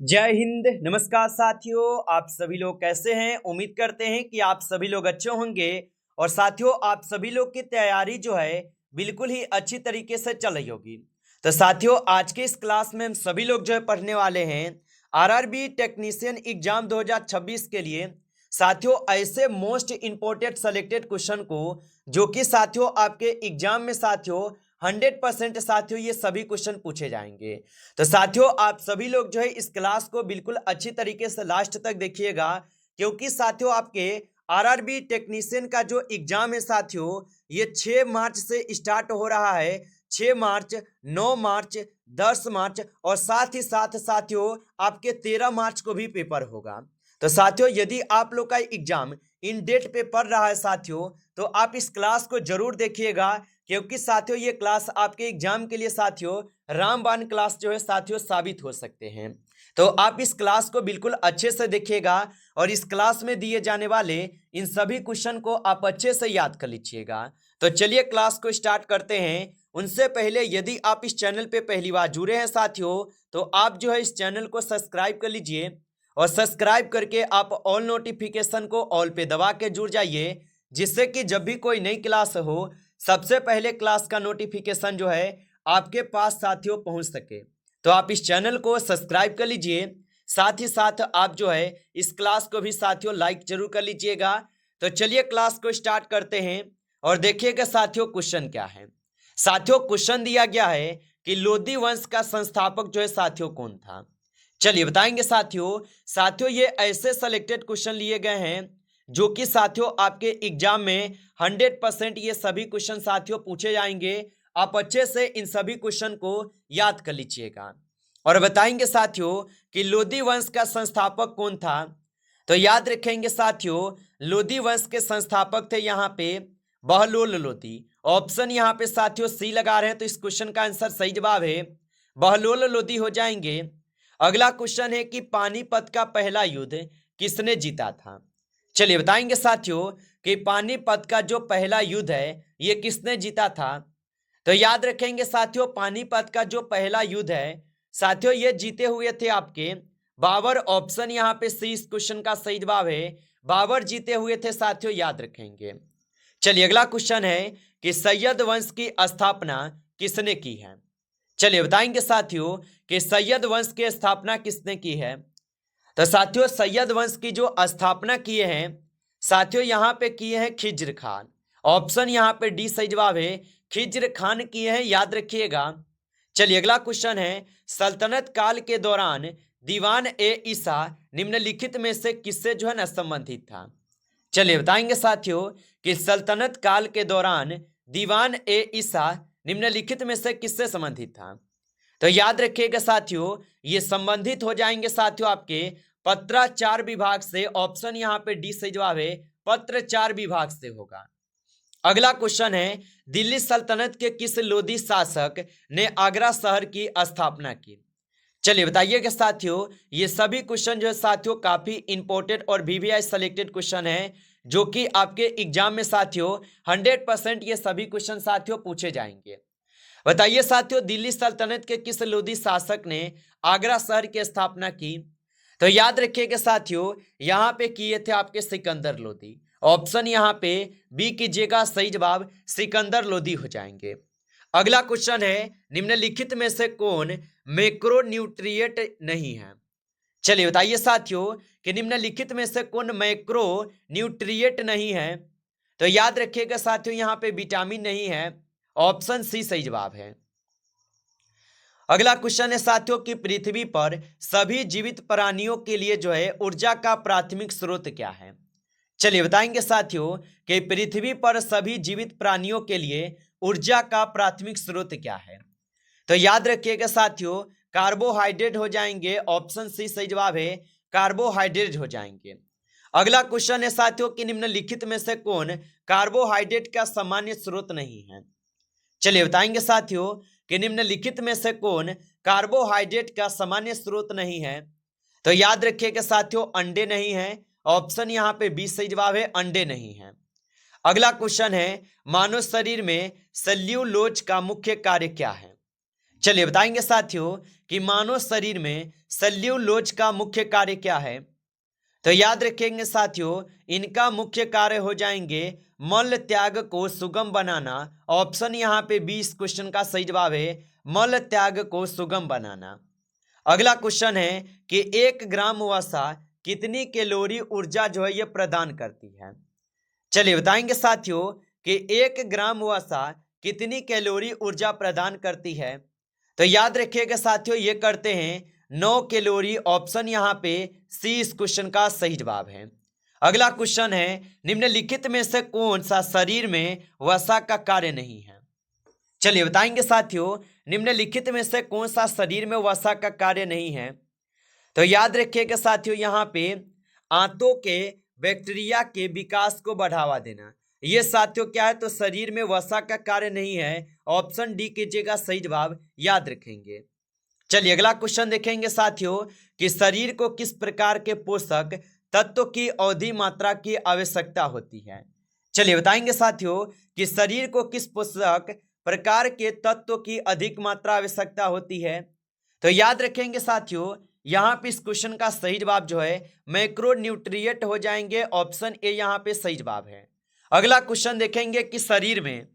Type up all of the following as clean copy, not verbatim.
जय हिंद। नमस्कार साथियों, आप सभी लोग कैसे हैं। उम्मीद करते हैं कि आप सभी लोग अच्छे होंगे। और साथियों, आप सभी लोग की तैयारी जो है बिल्कुल ही अच्छी तरीके से चल रही होगी। तो साथियों, आज के इस क्लास में हम सभी लोग जो है पढ़ने वाले हैं आरआरबी टेक्नीशियन एग्जाम 2026 के लिए। साथियों, ऐसे मोस्ट इंपोर्टेंट सेलेक्टेड क्वेश्चन को जो कि साथियों आपके एग्जाम में साथियों 100% साथियों ये सभी क्वेश्चन पूछे जाएंगे। तो साथियों, आप सभी लोग जो है इस क्लास को बिल्कुल अच्छी तरीके से लास्ट तक देखिएगा, क्योंकि साथियों आपके आरआरबी टेक्नीशियन का जो एग्जाम है साथियों ये 6 मार्च से स्टार्ट हो रहा है। 6 मार्च, 9 मार्च, 10 मार्च और साथ ही साथ साथियों आपके 13 मार्च को भी पेपर होगा। तो साथियों, यदि आप लोग का एग्जाम इन डेट पे पढ़ रहा है साथियों, तो आप इस क्लास को जरूर देखिएगा, क्योंकि साथियों ये क्लास आपके एग्जाम के लिए साथियों रामबाण क्लास जो है साथियों साबित हो सकते हैं। तो आप इस क्लास को बिल्कुल अच्छे से देखिएगा और इस क्लास में दिए जाने वाले इन सभी क्वेश्चन को आप अच्छे से याद कर लीजिएगा। तो चलिए क्लास को स्टार्ट करते हैं। उनसे पहले यदि आप इस चैनल पे पहली बार जुड़े हैं साथियों, तो आप जो है इस चैनल को सब्सक्राइब कर लीजिए और सब्सक्राइब करके आप ऑल नोटिफिकेशन को ऑल पे दबा के जुड़ जाइए, जिससे कि जब भी कोई नई क्लास हो सबसे पहले क्लास का नोटिफिकेशन जो है आपके पास साथियों पहुंच सके। तो आप इस चैनल को सब्सक्राइब कर लीजिए, साथ ही साथ आप जो है इस क्लास को भी साथियों लाइक जरूर कर लीजिएगा। तो चलिए क्लास को स्टार्ट करते हैं और देखिएगा साथियों क्वेश्चन क्या है। साथियों, क्वेश्चन दिया गया है कि लोदी वंश का संस्थापक जो है साथियों कौन था। चलिए बताएंगे साथियों। साथियों, ये ऐसे सेलेक्टेड क्वेश्चन लिए गए हैं जो कि साथियों आपके एग्जाम में 100% ये सभी क्वेश्चन साथियों पूछे जाएंगे। आप अच्छे से इन सभी क्वेश्चन को याद कर लीजिएगा और बताएंगे साथियों कि लोदी वंश का संस्थापक कौन था। तो याद रखेंगे साथियों, लोदी वंश के संस्थापक थे यहाँ पे बहलोल लोदी। ऑप्शन यहाँ पे साथियों सी लगा रहे हैं, तो इस क्वेश्चन का आंसर सही जवाब है बहलोल लोदी हो जाएंगे। अगला क्वेश्चन है कि पानीपत का पहला युद्ध किसने जीता था। चलिए बताएंगे साथियों कि पानीपत का जो पहला युद्ध है ये किसने जीता था। तो याद रखेंगे साथियों, पानीपत का जो पहला युद्ध है साथियों ये जीते हुए थे आपके बाबर। ऑप्शन यहाँ पे सी इस क्वेश्चन का सही जवाब है, बाबर जीते हुए थे साथियों, याद रखेंगे। चलिए अगला क्वेश्चन है कि सैयद वंश की स्थापना किसने की है। चलिए बताएंगे साथियों कि सैयद वंश की स्थापना किसने की है। तो साथियों, सैयद वंश की जो स्थापना किए हैं साथियों यहाँ पे किए हैं खिज्र खान। ऑप्शन यहाँ पे डी सही जवाब है, खिज्र खान किए हैं, याद रखिएगा। चलिए अगला क्वेश्चन है, सल्तनत काल के दौरान दीवान ए ईसा निम्नलिखित में से किससे जो है ना संबंधित था। चलिए बताएंगे साथियों कि सल्तनत काल के दौरान दीवान ए ईसा निम्नलिखित में से किससे संबंधित था। तो याद रखिएगा साथियों, ये संबंधित हो जाएंगे साथियों आपके पत्राचार विभाग से। ऑप्शन यहाँ पे डी सही जवाब है, पत्राचार विभाग से होगा। अगला क्वेश्चन है, दिल्ली सल्तनत के किस लोधी शासक ने आगरा शहर की स्थापना की। चलिए बताइएगा साथियों, ये सभी क्वेश्चन जो है साथियों काफी इंपॉर्टेंट और वीवीआई सेलेक्टेड क्वेश्चन है, जो कि आपके एग्जाम में साथियों 100% ये सभी क्वेश्चन साथियों पूछे जाएंगे। बताइए साथियों, दिल्ली सल्तनत के किस लोधी शासक ने आगरा शहर की स्थापना की। तो याद रखिएगा साथियों, यहाँ पे किए थे आपके सिकंदर लोधी। ऑप्शन यहाँ पे बी कीजिएगा, सही जवाब सिकंदर लोधी हो जाएंगे। अगला क्वेश्चन है, निम्नलिखित में से कौन मैक्रोन्यूट्रिएंट नहीं है। चलिए बताइए साथियों कि निम्नलिखित में से कौन मैक्रो न्यूट्रिएंट नहीं है। तो याद रखिएगा साथियों, यहाँ पे विटामिन नहीं है। ऑप्शन सी सही जवाब है। अगला क्वेश्चन है साथियों कि पृथ्वी पर सभी जीवित प्राणियों के लिए जो है ऊर्जा का प्राथमिक स्रोत क्या है। चलिए बताएंगे साथियों कि पृथ्वी पर सभी जीवित प्राणियों के लिए ऊर्जा का प्राथमिक स्रोत क्या है। तो याद रखिएगा साथियों, कार्बोहाइड्रेट हो जाएंगे। ऑप्शन सी सही जवाब है, कार्बोहाइड्रेट हो जाएंगे। अगला क्वेश्चन है साथियों कि निम्नलिखित में से कौन कार्बोहाइड्रेट का सामान्य स्रोत नहीं है। चलिए बताएंगे साथियों कि निम्नलिखित में से कौन कार्बोहाइड्रेट का सामान्य स्रोत नहीं है। तो याद रखिएगा साथियों, अंडे नहीं है। ऑप्शन यहाँ पे बी सही जवाब है, अंडे नहीं है। अगला क्वेश्चन है, मानव शरीर में सेल्यूलोज का मुख्य कार्य क्या है। चलिए बताएंगे साथियों कि मानव शरीर में सेल्यूलोज का मुख्य कार्य क्या है। तो याद रखेंगे साथियों, इनका मुख्य कार्य हो जाएंगे मल त्याग को सुगम बनाना। ऑप्शन यहाँ पे 20 क्वेश्चन का सही जवाब है मल त्याग को सुगम बनाना। अगला क्वेश्चन है कि 1 ग्राम वसा कितनी कैलोरी ऊर्जा जो है ये प्रदान करती है। चलिए बताएंगे साथियों कि 1 ग्राम वसा कितनी कैलोरी ऊर्जा प्रदान करती है। तो याद रखिएगा साथियों, ये करते हैं 9 कैलोरी। ऑप्शन यहाँ पे सी इस क्वेश्चन का सही जवाब है। अगला क्वेश्चन है निम्नलिखित में से कौन सा शरीर में वसा का कार्य नहीं है। चलिए बताएंगे साथियों, निम्नलिखित में से कौन सा शरीर में वसा का कार्य नहीं है। तो याद रखिएगा साथियों, यहाँ पे आंतों के बैक्टीरिया के विकास को बढ़ावा देना, ये साथियों क्या है, तो शरीर में वसा का कार्य नहीं है। ऑप्शन डी कीजिएगा सही जवाब, याद रखेंगे। चलिए अगला क्वेश्चन देखेंगे साथियों कि शरीर को किस प्रकार के पोषक तत्व की अवधि मात्रा की आवश्यकता होती है। चलिए बताएंगे साथियों कि शरीर को किस पोषक प्रकार के तत्व की अधिक मात्रा आवश्यकता होती है। तो याद रखेंगे साथियों, यहाँ पे इस क्वेश्चन का सही जवाब जो है मैक्रोन्यूट्रिएंट हो जाएंगे। ऑप्शन ए यहाँ पे सही जवाब है। अगला क्वेश्चन देखेंगे कि शरीर में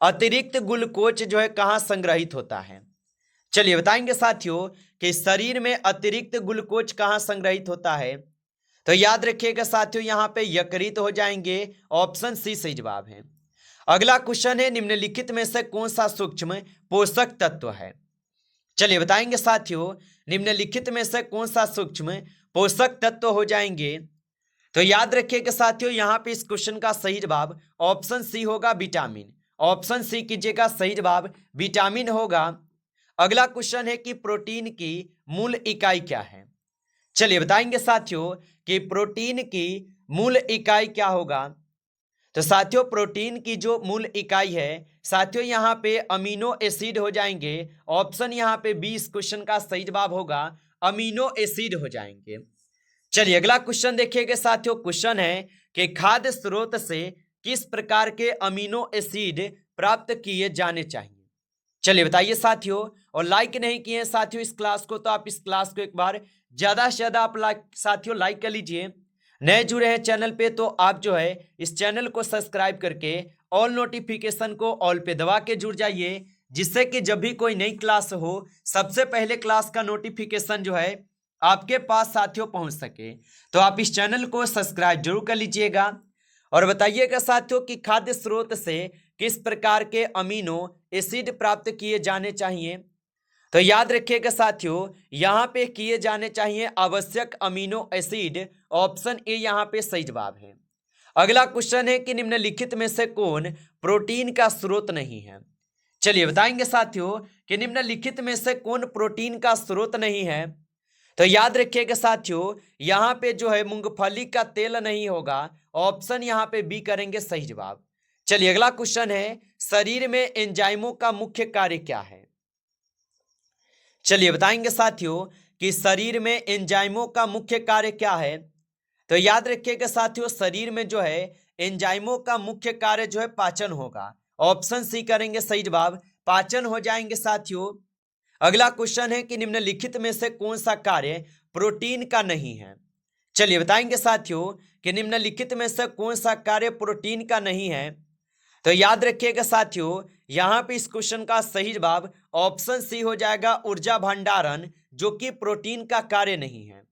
अतिरिक्त ग्लूकोज जो है कहाँ संग्रहित होता है। चलिए बताएंगे साथियों कि शरीर में अतिरिक्त ग्लूकोज कहाँ संग्रहित होता है। तो याद रखिएगा साथियों, यहाँ पे यकृत हो जाएंगे। ऑप्शन सी सही जवाब है। अगला क्वेश्चन है निम्नलिखित में से कौन सा सूक्ष्म पोषक तत्व है। चलिए बताएंगे साथियों, निम्नलिखित में से कौन सा सूक्ष्म पोषक तत्व हो जाएंगे। तो याद रखिएगा साथियों, यहाँ पे इस क्वेश्चन का सही जवाब ऑप्शन सी होगा, विटामिन। ऑप्शन सी कीजिएगा सही जवाब, विटामिन होगा। अगला क्वेश्चन है कि प्रोटीन की मूल इकाई क्या है। चलिए बताएंगे साथियों कि प्रोटीन की मूल इकाई क्या होगा। तो साथियों प्रोटीन की जो मूल इकाई है साथियों, यहाँ पे अमीनो एसिड हो जाएंगे। ऑप्शन यहाँ पे 20 क्वेश्चन का सही जवाब होगा, अमीनो एसिड हो जाएंगे। चलिए अगला क्वेश्चन देखिएगा साथियों, क्वेश्चन है कि खाद्य स्रोत से किस प्रकार के अमीनो एसिड प्राप्त किए जाने चाहिए। चलिए बताइए साथियों, और लाइक नहीं किए साथियों इस क्लास को, तो आप इस क्लास को एक बार ज्यादा से ज्यादा आप साथियों लाइक कर लीजिए। नए जुड़े हैं चैनल पे तो आप जो है इस चैनल को सब्सक्राइब करके ऑल नोटिफिकेशन को ऑल पे दबा के जुड़ जाइए, जिससे कि जब भी कोई नई क्लास हो सबसे पहले क्लास का नोटिफिकेशन जो है आपके पास साथियों पहुंच सके। तो आप इस चैनल को सब्सक्राइब जरूर कर लीजिएगा और बताइएगा साथियों कि खाद्य स्रोत से किस प्रकार के अमीनो एसिड प्राप्त किए जाने चाहिए। तो याद रखिएगा साथियों, यहाँ पे किए जाने चाहिए आवश्यक अमीनो एसिड। ऑप्शन ए यहाँ पे सही जवाब है। अगला क्वेश्चन है कि निम्नलिखित में से कौन प्रोटीन का स्रोत नहीं है। चलिए बताएंगे साथियों कि निम्नलिखित में से कौन प्रोटीन का स्रोत नहीं है। तो याद रखिएगा साथियों, यहाँ पे जो है मूंगफली का तेल नहीं होगा। ऑप्शन यहाँ पे बी करेंगे सही जवाब। चलिए अगला क्वेश्चन है, शरीर में एंजाइमों का मुख्य कार्य क्या है। चलिए बताएंगे साथियों कि शरीर में एंजाइमों का मुख्य कार्य क्या है। तो याद रखिएगा साथियों, शरीर में जो है एंजाइमों का मुख्य कार्य जो है पाचन होगा। ऑप्शन सी करेंगे सही जवाब, पाचन हो जाएंगे साथियों। अगला क्वेश्चन है कि निम्नलिखित में से कौन सा कार्य प्रोटीन का नहीं है। चलिए बताएंगे साथियों कि निम्नलिखित में से कौन सा कार्य प्रोटीन का नहीं है। तो याद रखिएगा साथियों, यहाँ पे इस क्वेश्चन का सही जवाब ऑप्शन सी हो जाएगा, ऊर्जा भंडारण, जो कि प्रोटीन का कार्य नहीं है।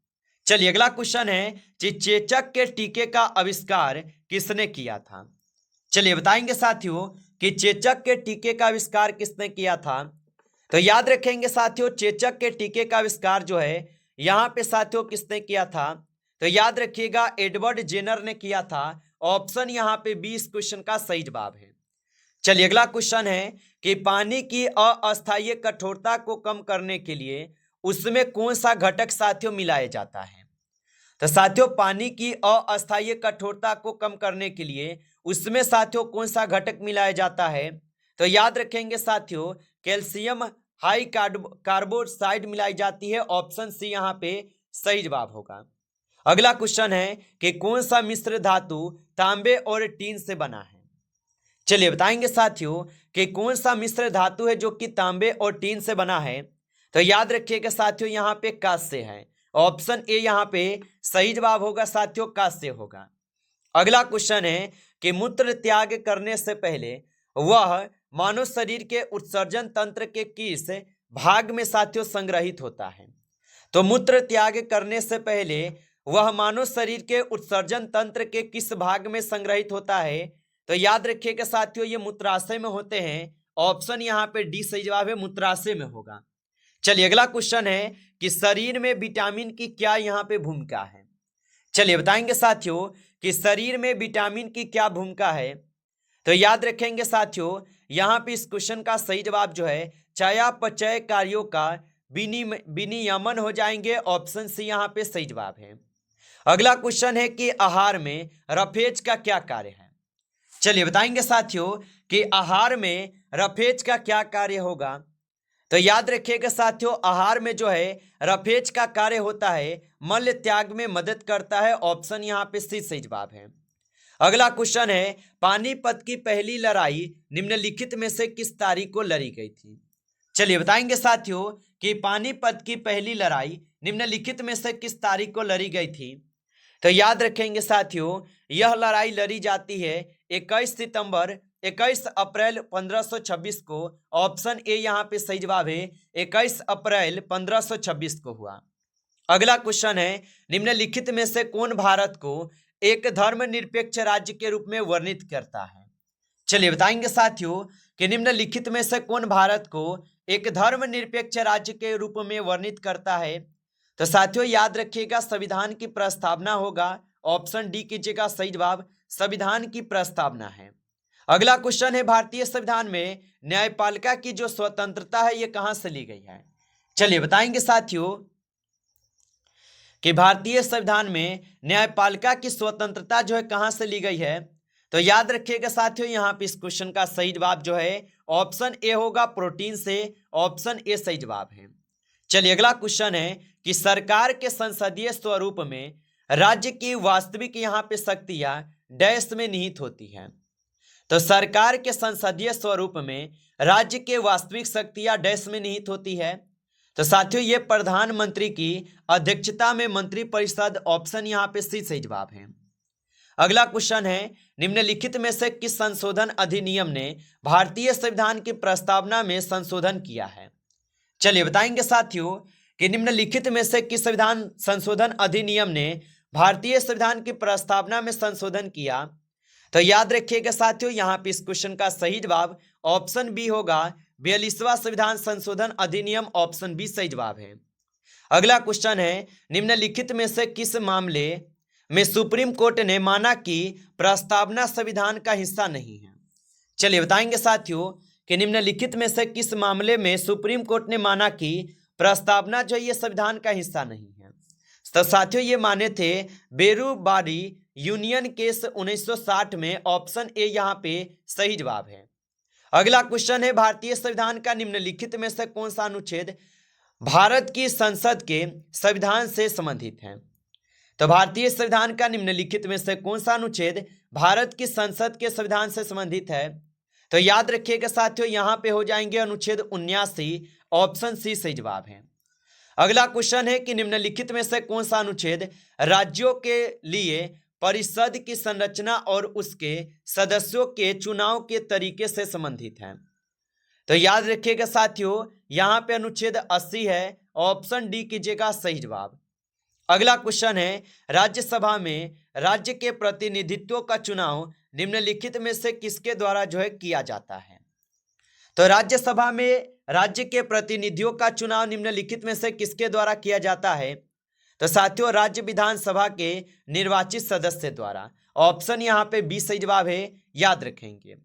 चलिए अगला क्वेश्चन है कि चेचक के टीके का आविष्कार किसने किया था। चलिए बताएंगे साथियों कि चेचक के टीके का आविष्कार किसने किया था। तो याद रखेंगे साथियों, चेचक के टीके का आविष्कार जो है यहाँ पे साथियों किसने किया था। तो याद रखिएगा एडवर्ड जेनर ने किया था। ऑप्शन यहाँ पे 20 क्वेश्चन का सही जवाब है। चलिए अगला क्वेश्चन है कि पानी की अस्थायी कठोरता को कम करने के लिए उसमें कौन सा घटक साथियों मिलाया जाता है। तो साथियों पानी की अस्थायी कठोरता को कम करने के लिए उसमें साथियों कौन सा घटक मिलाया जाता है। तो याद रखेंगे साथियों, कैल्शियम हाई कार्बोक्साइड मिलाई जाती है। ऑप्शन सी यहाँ पे सही जवाब होगा। अगला क्वेश्चन है कि कौन सा मिश्र धातु तांबे और टीन से बना है। चलिए बताएंगे साथियों कि कौन सा मिश्र धातु है जो कि तांबे और टीन से बना है। तो याद रखिएगा साथियों, यहाँ पे कांस्य है। ऑप्शन ए यहाँ पे सही जवाब होगा साथियों, कांस्य होगा। अगला क्वेश्चन है कि मूत्र त्याग करने से पहले वह मानव शरीर के उत्सर्जन तंत्र के किस भाग में साथियों संग्रहित होता है। तो मूत्र त्याग करने से पहले वह मानव शरीर के उत्सर्जन तंत्र के किस भाग में संग्रहित होता है। तो याद रखिएगा साथियों, ये मूत्राशय में होते हैं। ऑप्शन यहाँ पे डी सही जवाब है, मूत्राशय में होगा। चलिए अगला क्वेश्चन है कि शरीर में विटामिन की क्या यहाँ पे भूमिका है। चलिए बताएंगे साथियों कि शरीर में विटामिन की क्या भूमिका है। तो याद रखेंगे साथियों, यहाँ पे इस क्वेश्चन का सही जवाब जो है चयापचय कार्यों का विनियमन हो जाएंगे। ऑप्शन सी यहाँ पे सही जवाब है। अगला क्वेश्चन है कि आहार में रफेज का क्या कार्य है। चलिए बताएंगे साथियों कि आहार में रफेज का क्या कार्य होगा। तो याद रखिएगा साथियों, आहार में जो है रफेज का कार्य होता है मल त्याग में मदद करता है। ऑप्शन यहाँ पे सी सही जवाब है। अगला क्वेश्चन है पानीपत की पहली लड़ाई निम्नलिखित में से किस तारीख को लड़ी गई थी। चलिए बताएंगे साथियों कि पानीपत की पहली लड़ाई निम्नलिखित में से किस तारीख को लड़ी गई थी। तो याद रखेंगे साथियों, यह लड़ाई लड़ी जाती है 21 अप्रैल 1526 को। ऑप्शन ए यहाँ पे सही जवाब है, 21 अप्रैल 1526 को हुआ। अगला क्वेश्चन है निम्नलिखित में से कौन भारत को एक धर्मनिरपेक्ष राज्य के रूप में वर्णित करता है। चलिए बताएंगे साथियों कि निम्नलिखित में से कौन भारत को एक धर्मनिरपेक्ष राज्य के रूप में वर्णित करता है। तो साथियों याद रखिएगा संविधान की प्रस्तावना होगा। ऑप्शन डी कीजिएगा सही जवाब, संविधान की प्रस्तावना है। अगला क्वेश्चन है भारतीय संविधान में न्यायपालिका की जो स्वतंत्रता है ये कहां से ली गई है। चलिए बताएंगे साथियों कि भारतीय संविधान में न्यायपालिका की स्वतंत्रता जो है कहां से ली गई है। तो याद रखिएगा साथियों, यहाँ पे इस क्वेश्चन का सही जवाब जो है ऑप्शन ए होगा, प्रोटीन से। ऑप्शन ए सही जवाब है। चलिए अगला क्वेश्चन है कि सरकार के संसदीय स्वरूप में राज्य की वास्तविक यहाँ पे शक्तियां डैश में निहित होती हैं। तो सरकार के संसदीय स्वरूप में राज्य के वास्तविक शक्तियां डैश में निहित होती है। तो साथियों ये प्रधानमंत्री की अध्यक्षता में मंत्रिपरिषद। ऑप्शन यहाँ पे सी सही जवाब है। अगला क्वेश्चन है निम्नलिखित में से किस संशोधन अधिनियम ने भारतीय संविधान की प्रस्तावना में संशोधन किया है। चलिए बताएंगे साथियों कि निम्नलिखित में से किस संविधान संशोधन अधिनियम ने भारतीय संविधान की प्रस्तावना में संशोधन किया। तो याद रखिएगा साथियों, यहाँ पे इस क्वेश्चन का सही जवाब ऑप्शन बी होगा, 42वां संविधान संशोधन अधिनियम। ऑप्शन बी सही जवाब है। अगला क्वेश्चन है निम्नलिखित में से किस मामले में सुप्रीम कोर्ट ने माना कि प्रस्तावना संविधान का हिस्सा नहीं है। चलिए बताएंगे साथियों कि निम्नलिखित में से किस मामले में सुप्रीम कोर्ट ने माना कि प्रस्तावना जो ये संविधान का हिस्सा नहीं है। तो साथियों ये माने थे बेरूबारी यूनियन केस 1960 में। ऑप्शन ए यहाँ पे सही जवाब है। अगला क्वेश्चन है भारतीय संविधान का निम्नलिखित में से कौन सा अनुच्छेद भारत की संसद के संविधान से संबंधित है। तो भारतीय संविधान का निम्नलिखित में से कौन सा अनुच्छेद भारत की संसद के संविधान से संबंधित है। तो याद रखिएगा साथियों, यहाँ पे हो जाएंगे अनुच्छेद 79। ऑप्शन सी सही जवाब है। अगला क्वेश्चन है कि निम्नलिखित में से कौन सा अनुच्छेद राज्यों के लिए परिषद की संरचना और उसके सदस्यों के चुनाव के तरीके से संबंधित है। तो याद रखिएगा साथियों, यहाँ पे अनुच्छेद 80 है। ऑप्शन डी कीजिएगा सही जवाब। अगला क्वेश्चन है राज्यसभा में राज्य के प्रतिनिधित्व का चुनाव निम्नलिखित में से किसके द्वारा जो है किया जाता है। तो राज्यसभा में राज्य के प्रतिनिधियों का चुनाव निम्नलिखित में से किसके द्वारा किया जाता है। तो साथियों राज्य विधानसभा के निर्वाचित सदस्य द्वारा। ऑप्शन यहाँ पे बी सही जवाब है, याद रखेंगे।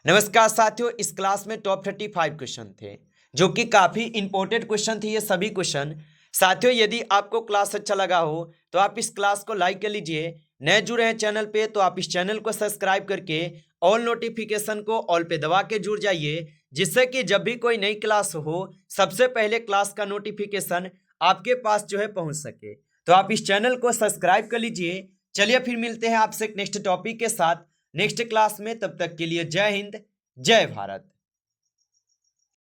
नमस्कार साथियों, इस क्लास में टॉप 35 क्वेश्चन थे जो कि काफी इंपॉर्टेंट क्वेश्चन थे ये सभी क्वेश्चन। साथियों यदि आपको क्लास अच्छा लगा हो तो आप इस क्लास को लाइक कर लीजिए। नए जुड़े हैं चैनल पे तो आप इस चैनल को सब्सक्राइब करके ऑल नोटिफिकेशन को ऑल पे दबा के जुड़ जाइए, जिससे कि जब भी कोई नई क्लास हो सबसे पहले क्लास का नोटिफिकेशन आपके पास जो है पहुंच सके। तो आप इस चैनल को सब्सक्राइब कर लीजिए। चलिए फिर मिलते हैं आपसे नेक्स्ट टॉपिक के साथ नेक्स्ट क्लास में। तब तक के लिए जय हिंद, जय भारत।